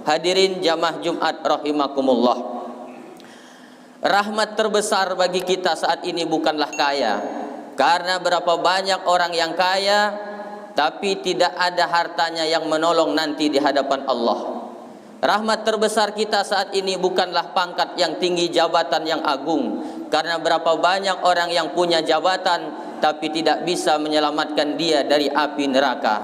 Hadirin jamaah Jumat rahimakumullah. Rahmat terbesar bagi kita saat ini bukanlah kaya. Karena berapa banyak orang yang kaya tapi tidak ada hartanya yang menolong nanti di hadapan Allah. Rahmat terbesar kita saat ini bukanlah pangkat yang tinggi, jabatan yang agung. Karena berapa banyak orang yang punya jabatan tapi tidak bisa menyelamatkan dia dari api neraka.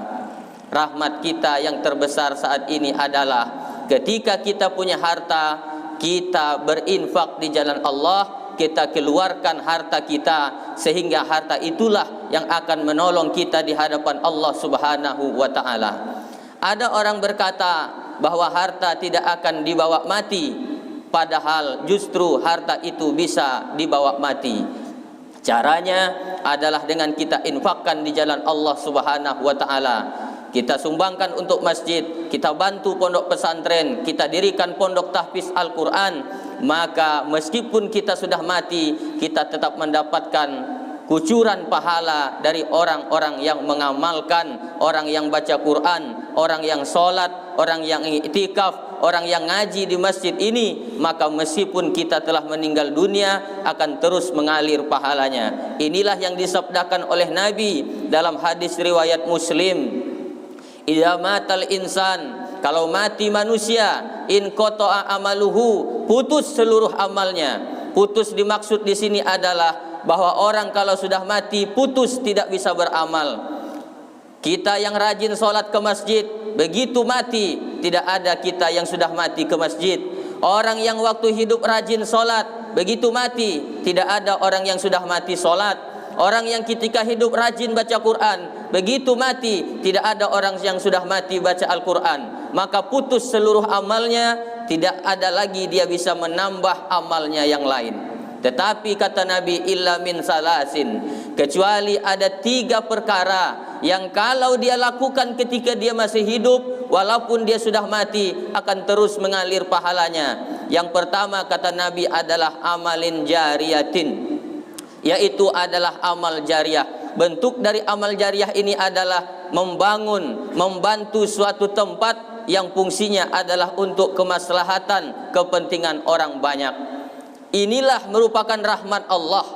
Rahmat kita yang terbesar saat ini adalah ketika kita punya harta, kita berinfak di jalan Allah, kita keluarkan harta kita, sehingga harta itulah yang akan menolong kita di hadapan Allah Subhanahu wa ta'ala. Ada orang berkata bahwa harta tidak akan dibawa mati, padahal justru harta itu bisa dibawa mati. Caranya adalah dengan kita infakkan di jalan Allah Subhanahu wa ta'ala. Kita sumbangkan untuk masjid, kita bantu pondok pesantren, kita dirikan pondok tahfiz Al-Quran. Maka meskipun kita sudah mati, kita tetap mendapatkan kucuran pahala dari orang-orang yang mengamalkan, orang yang baca Quran, orang yang sholat, orang yang iktikaf, orang yang ngaji di masjid ini. Maka meskipun kita telah meninggal dunia, akan terus mengalir pahalanya. Inilah yang disabdakan oleh Nabi dalam hadis riwayat Muslim. Idza matal insan, kalau mati manusia, in qata'a amaluhu, putus seluruh amalnya. Putus dimaksud di sini adalah bahwa orang kalau sudah mati putus, tidak bisa beramal. Kita yang rajin sholat ke masjid, begitu mati tidak ada kita yang sudah mati ke masjid. Orang yang waktu hidup rajin sholat, begitu mati tidak ada orang yang sudah mati sholat. Orang yang ketika hidup rajin baca Quran, begitu mati tidak ada orang yang sudah mati baca Al-Quran. Maka putus seluruh amalnya, tidak ada lagi dia bisa menambah amalnya yang lain. Tetapi kata Nabi, illa min salasin, kecuali ada 3 perkara yang kalau dia lakukan ketika dia masih hidup, walaupun dia sudah mati, akan terus mengalir pahalanya. Yang pertama kata Nabi adalah amalin jariyatin, yaitu adalah amal jariah. Bentuk dari amal jariah ini adalah membangun, membantu suatu tempat yang fungsinya adalah untuk kemaslahatan, kepentingan orang banyak. Inilah merupakan rahmat Allah.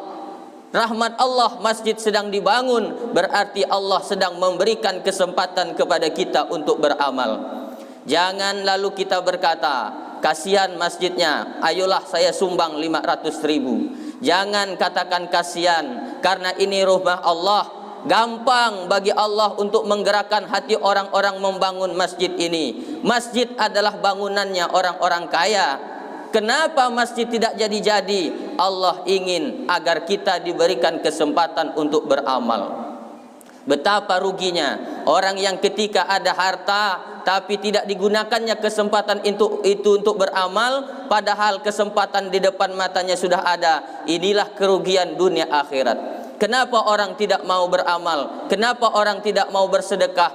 Rahmat Allah, masjid sedang dibangun, berarti Allah sedang memberikan kesempatan kepada kita untuk beramal. Jangan lalu kita berkata, kasihan masjidnya, ayolah saya sumbang 500.000. Jangan katakan kasihan, karena ini rumah Allah. Gampang bagi Allah untuk menggerakkan hati orang-orang membangun masjid ini. Masjid adalah bangunannya orang-orang kaya. Kenapa masjid tidak jadi-jadi? Allah ingin agar kita diberikan kesempatan untuk beramal. Betapa ruginya orang yang ketika ada harta tapi tidak digunakannya kesempatan itu untuk beramal, padahal kesempatan di depan matanya sudah ada. Inilah kerugian dunia akhirat. Kenapa orang tidak mau beramal? Kenapa orang tidak mau bersedekah?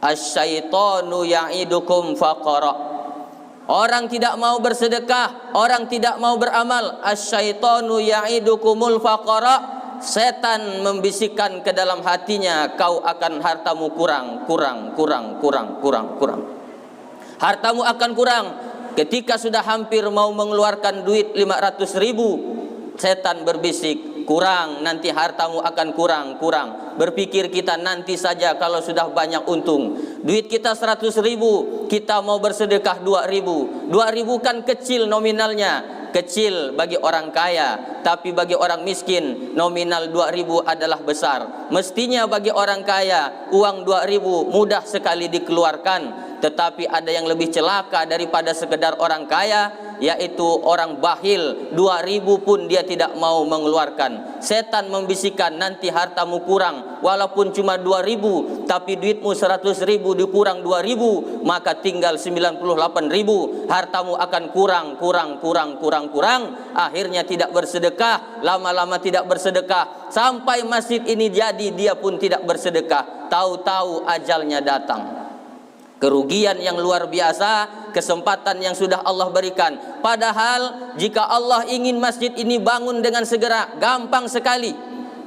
Asyaitonu ya'idukum faqara. Orang tidak mau bersedekah, orang tidak mau beramal. Asyaitonu ya'idukumul faqara. Setan membisikkan ke dalam hatinya, kau akan hartamu kurang. Hartamu akan kurang. Ketika sudah hampir mau mengeluarkan duit 500.000, setan berbisik, kurang, nanti hartamu akan kurang. Berpikir kita nanti saja kalau sudah banyak untung. Duit kita 100.000, kita mau bersedekah 2.000. 2.000 kan kecil nominalnya, kecil bagi orang kaya, tapi bagi orang miskin nominal 2.000 adalah besar. Mestinya bagi orang kaya uang 2.000 mudah sekali dikeluarkan. Tetapi ada yang lebih celaka daripada sekedar orang kaya, yaitu orang bakhil. 2.000 pun dia tidak mau mengeluarkan. Setan membisikkan, nanti hartamu kurang, walaupun cuma 2.000, tapi duitmu 100.000 dikurang 2.000, maka tinggal 98.000. Hartamu akan kurang. Akhirnya tidak bersedekah, lama-lama tidak bersedekah, sampai masjid ini jadi dia pun tidak bersedekah. Tahu-tahu ajalnya datang. Kerugian yang luar biasa, kesempatan yang sudah Allah berikan. Padahal jika Allah ingin masjid ini bangun dengan segera, gampang sekali.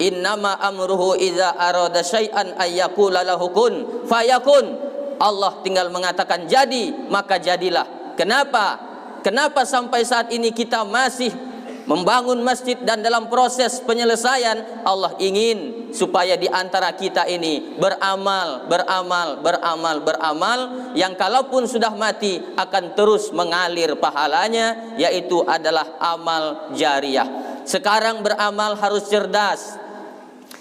Innama amruhu idza arada syai'an ayyaqula lahu kun fayakun. Allah tinggal mengatakan jadi, maka jadilah. Kenapa? Kenapa sampai saat ini kita masih membangun masjid dan dalam proses penyelesaian? Allah ingin supaya di antara kita ini beramal yang kalaupun sudah mati akan terus mengalir pahalanya, yaitu adalah amal jariah. Sekarang beramal harus cerdas.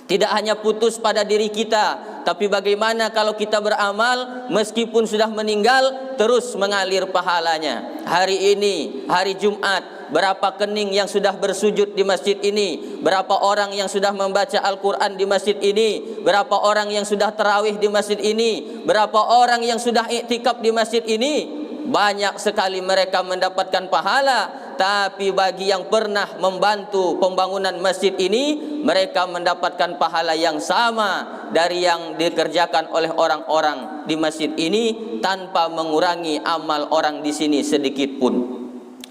Tidak hanya putus pada diri kita, tapi bagaimana kalau kita beramal meskipun sudah meninggal terus mengalir pahalanya. Hari ini, hari Jumat, berapa kening yang sudah bersujud di masjid ini, berapa orang yang sudah membaca Al-Quran di masjid ini, berapa orang yang sudah tarawih di masjid ini, berapa orang yang sudah iktikaf di masjid ini. Banyak sekali mereka mendapatkan pahala. Tapi bagi yang pernah membantu pembangunan masjid ini, mereka mendapatkan pahala yang sama dari yang dikerjakan oleh orang-orang di masjid ini, tanpa mengurangi amal orang di sini sedikit pun.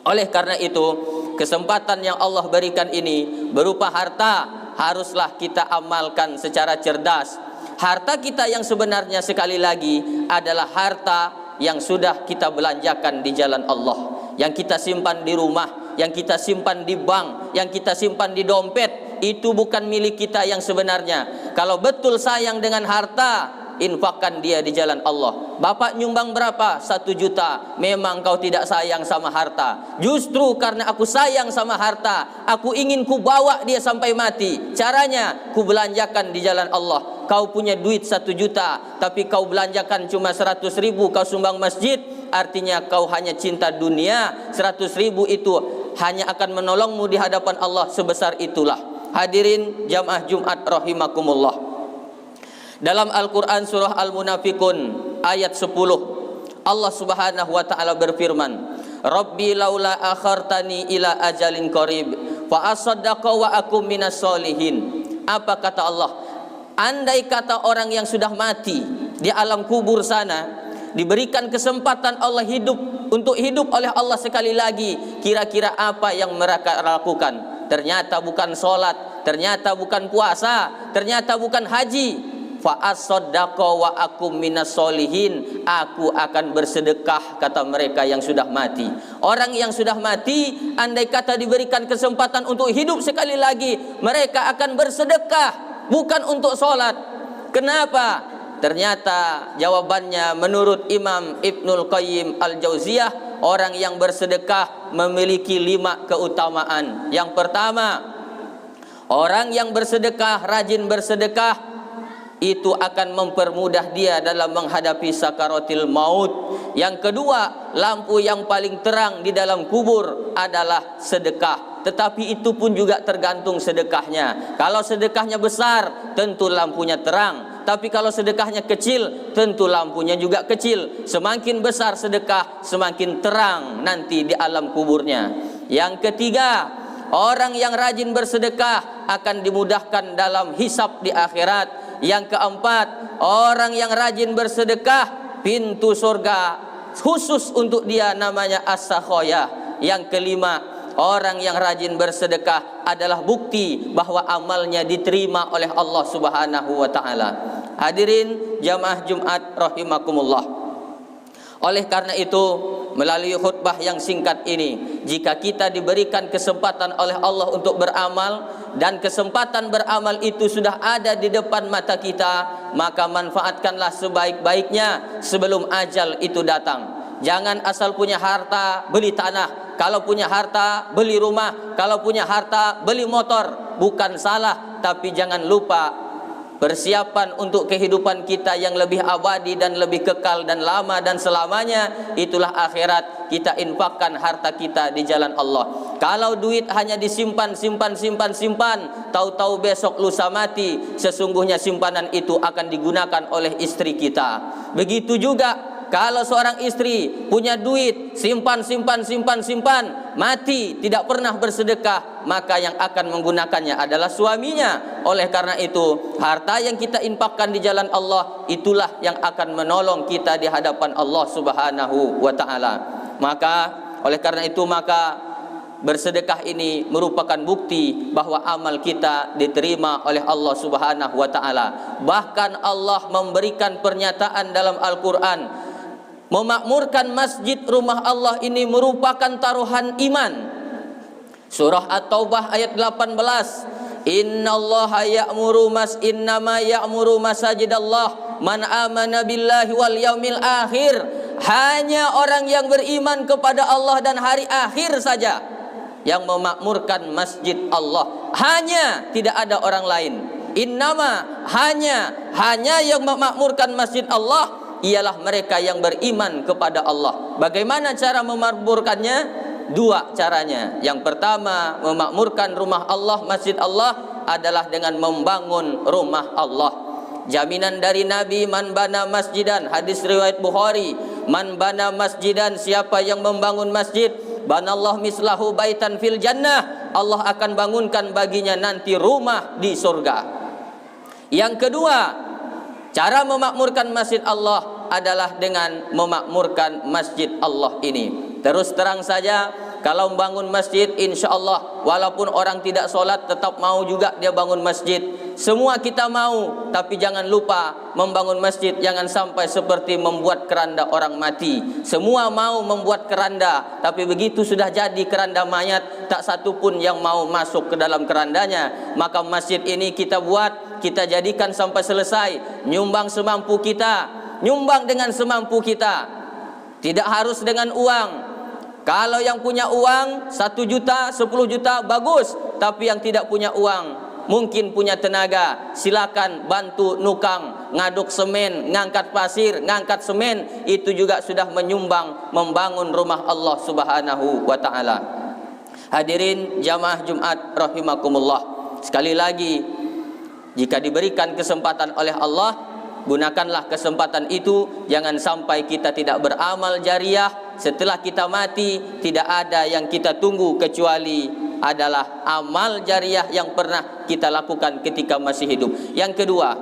Oleh karena itu, kesempatan yang Allah berikan ini berupa harta, haruslah kita amalkan secara cerdas. Harta kita yang sebenarnya sekali lagi adalah harta yang sudah kita belanjakan di jalan Allah, yang kita simpan di rumah, yang kita simpan di bank, yang kita simpan di dompet. Itu bukan milik kita yang sebenarnya. Kalau betul sayang dengan harta, infakkan dia di jalan Allah. Bapak nyumbang berapa? 1 juta. Memang kau tidak sayang sama harta. Justru karena aku sayang sama harta, aku ingin ku bawa dia sampai mati. Caranya, ku belanjakan di jalan Allah. Kau punya duit 1 juta, tapi kau belanjakan cuma 100 ribu, kau sumbang masjid, artinya kau hanya cinta dunia. 100 ribu itu hanya akan menolongmu di hadapan Allah sebesar itulah. Hadirin jamaah Jumat rahimakumullah. Dalam Al-Quran surah Al-Munafikun ayat 10, Allah subhanahu wa ta'ala berfirman, Rabbi laula akhartani ila ajalin qarib fa asaddaqa wa akum minas solihin. Apa kata Allah? Andai kata orang yang sudah mati di alam kubur sana diberikan kesempatan Allah untuk hidup oleh Allah sekali lagi, kira-kira apa yang mereka lakukan? Ternyata bukan sholat, ternyata bukan puasa, ternyata bukan haji. Fa asaddaqa wa akum minas solihin. Aku akan bersedekah, kata mereka yang sudah mati. Orang yang sudah mati, andai kata diberikan kesempatan untuk hidup sekali lagi, mereka akan bersedekah, bukan untuk sholat. Kenapa? Ternyata jawabannya menurut Imam Ibnul Qayyim Al-Jauziyah, orang yang bersedekah memiliki 5 keutamaan. Yang pertama, orang yang bersedekah, rajin bersedekah, itu akan mempermudah dia dalam menghadapi sakaratil maut. Yang kedua, lampu yang paling terang di dalam kubur adalah sedekah. Tetapi itu pun juga tergantung sedekahnya. Kalau sedekahnya besar, tentu lampunya terang. Tapi kalau sedekahnya kecil, tentu lampunya juga kecil. Semakin besar sedekah, semakin terang nanti di alam kuburnya. Yang ketiga, orang yang rajin bersedekah akan dimudahkan dalam hisab di akhirat. Yang keempat, orang yang rajin bersedekah, pintu surga khusus untuk dia namanya as-sakhoyah. Yang kelima, orang yang rajin bersedekah adalah bukti bahwa amalnya diterima oleh Allah Subhanahu wa ta'ala. Hadirin jamaah Jumat rahimakumullah. Oleh karena itu, melalui khutbah yang singkat ini, jika kita diberikan kesempatan oleh Allah untuk beramal, dan kesempatan beramal itu sudah ada di depan mata kita, maka manfaatkanlah sebaik-baiknya sebelum ajal itu datang. Jangan asal punya harta beli tanah, kalau punya harta beli rumah, kalau punya harta beli motor. Bukan salah, tapi jangan lupa persiapan untuk kehidupan kita yang lebih abadi dan lebih kekal dan lama dan selamanya, itulah akhirat. Kita infakkan harta kita di jalan Allah. Kalau duit hanya disimpan, simpan, tahu-tahu besok lusa mati, sesungguhnya simpanan itu akan digunakan oleh istri kita. Begitu juga kalau seorang istri punya duit, simpan, mati tidak pernah bersedekah, maka yang akan menggunakannya adalah suaminya. Oleh karena itu, harta yang kita infakkan di jalan Allah, itulah yang akan menolong kita di hadapan Allah Subhanahu wa ta'ala. Maka oleh karena itu, maka bersedekah ini merupakan bukti bahwa amal kita diterima oleh Allah Subhanahu wa taala. Bahkan Allah memberikan pernyataan dalam Al-Qur'an, memakmurkan masjid rumah Allah ini merupakan taruhan iman. Surah At-Taubah ayat 18, innallaha innama ya'muru masajidallah man amana billahi wal yaumil akhir. Hanya orang yang beriman kepada Allah dan hari akhir saja yang memakmurkan masjid Allah. Hanya, tidak ada orang lain. Innama, hanya yang memakmurkan masjid Allah ialah mereka yang beriman kepada Allah. Bagaimana cara memakmurkannya? Dua caranya. Yang pertama, memakmurkan rumah Allah, masjid Allah adalah dengan membangun rumah Allah. Jaminan dari Nabi, man bana masjidan, hadis riwayat Bukhari, man bana masjidan, siapa yang membangun masjid, banallahu mislahu baitan fil jannah, Allah akan bangunkan baginya nanti rumah di surga. Yang kedua, cara memakmurkan masjid Allah adalah dengan memakmurkan masjid Allah ini. Terus terang saja, kalau membangun masjid, insya Allah walaupun orang tidak sholat tetap mau juga dia bangun masjid. Semua kita mau, tapi jangan lupa membangun masjid jangan sampai seperti membuat keranda orang mati. Semua mau membuat keranda, tapi begitu sudah jadi keranda mayat, tak satu pun yang mau masuk ke dalam kerandanya. Maka masjid ini kita buat, kita jadikan sampai selesai. Nyumbang semampu kita, nyumbang dengan semampu kita, tidak harus dengan uang. Kalau yang punya uang 1 juta, 10 juta bagus. Tapi yang tidak punya uang, mungkin punya tenaga, silakan bantu nukang, ngaduk semen, ngangkat pasir, ngangkat semen. Itu juga sudah menyumbang membangun rumah Allah Subhanahu wa ta'ala. Hadirin jamaah Jumat rahimakumullah, sekali lagi, jika diberikan kesempatan oleh Allah, gunakanlah kesempatan itu. Jangan sampai kita tidak beramal jariah. Setelah kita mati, tidak ada yang kita tunggu kecuali adalah amal jariah yang pernah kita lakukan ketika masih hidup. Yang kedua,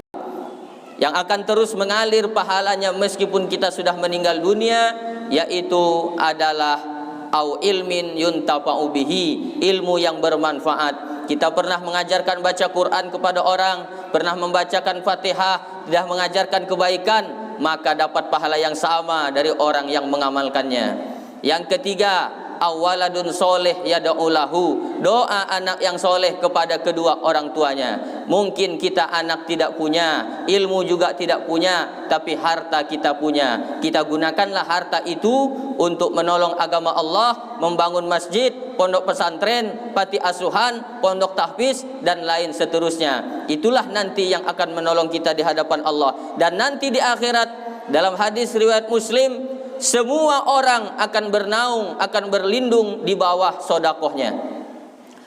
yang akan terus mengalir pahalanya meskipun kita sudah meninggal dunia, yaitu adalah au ilmin yuntafa'u bihi, ilmu yang bermanfaat. Kita pernah mengajarkan baca Quran kepada orang, pernah membacakan Fatihah, sudah mengajarkan kebaikan, maka dapat pahala yang sama dari orang yang mengamalkannya. Yang ketiga, awaladun soleh yada'ulahu, doa anak yang soleh kepada kedua orang tuanya. Mungkin kita anak tidak punya, ilmu juga tidak punya, tapi harta kita punya. Kita gunakanlah harta itu untuk menolong agama Allah, membangun masjid, pondok pesantren, panti asuhan, pondok tahfiz, dan lain seterusnya. Itulah nanti yang akan menolong kita di hadapan Allah. Dan nanti di akhirat, dalam hadis riwayat Muslim, semua orang akan bernaung, akan berlindung di bawah sodakohnya.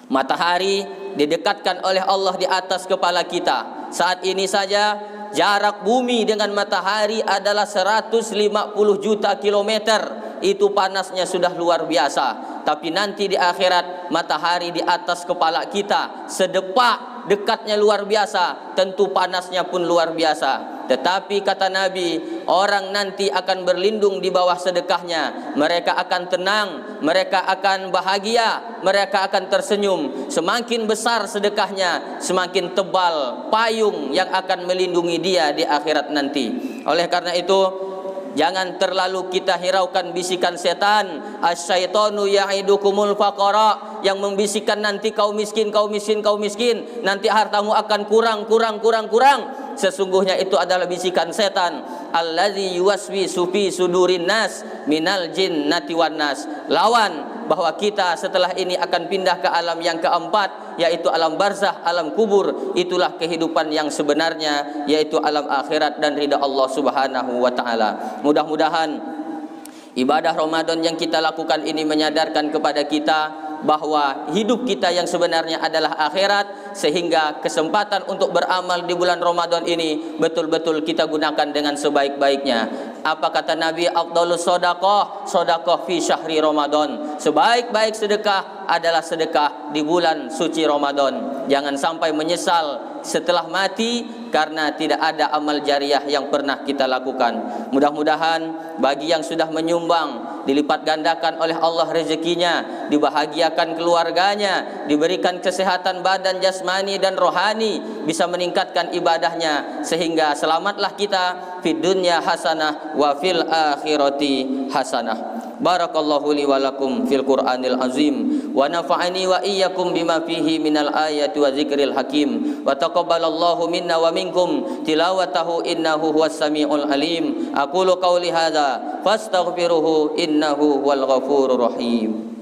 Matahari didekatkan oleh Allah di atas kepala kita. Saat ini saja jarak bumi dengan matahari adalah 150 juta kilometer. Itu panasnya sudah luar biasa. Tapi nanti di akhirat, matahari di atas kepala kita, sedepak dekatnya luar biasa, tentu panasnya pun luar biasa. Tetapi kata Nabi, orang nanti akan berlindung di bawah sedekahnya. Mereka akan tenang, mereka akan bahagia, mereka akan tersenyum. Semakin besar sedekahnya, semakin tebal payung yang akan melindungi dia di akhirat nanti. Oleh karena itu, jangan terlalu kita hiraukan bisikan setan, asyaitonu ya'idukumul faqara, yang membisikkan nanti kau miskin, kau miskin, kau miskin, nanti hartamu akan kurang. Sesungguhnya itu adalah bisikan setan. Allazi yuwaswisu fi sudurin nas minal jinnati wan nas. Lawan bahwa kita setelah ini akan pindah ke alam yang keempat, yaitu alam barzah, alam kubur. Itulah kehidupan yang sebenarnya, yaitu alam akhirat dan ridha Allah Subhanahu wa taala. Mudah-mudahan ibadah Ramadan yang kita lakukan ini menyadarkan kepada kita bahwa hidup kita yang sebenarnya adalah akhirat, sehingga kesempatan untuk beramal di bulan Ramadan ini betul-betul kita gunakan dengan sebaik-baiknya. Apa kata Nabi? Afdhalus shadaqah shadaqah fi syahri Ramadan. Sebaik-baik sedekah adalah sedekah di bulan suci Ramadan. Jangan sampai menyesal setelah mati karena tidak ada amal jariah yang pernah kita lakukan. Mudah-mudahan bagi yang sudah menyumbang dilipat gandakan oleh Allah rezekinya, dibahagiakan keluarganya, diberikan kesehatan badan jasmani dan rohani, bisa meningkatkan ibadahnya, sehingga selamatlah kita fid dunya hasanah wa fil akhirati hasanah. Barakallahu li wa lakum fil Qur'anil azim wa nafa'ani wa iyyakum bima fihi minal ayati wa zikril hakim wa taqabbalallahu minna wa minkum tilawatahu innahu huwas samiul alim. Aqulu qawli hadza fastaghfiruhu innahu huwal ghafurur rahim.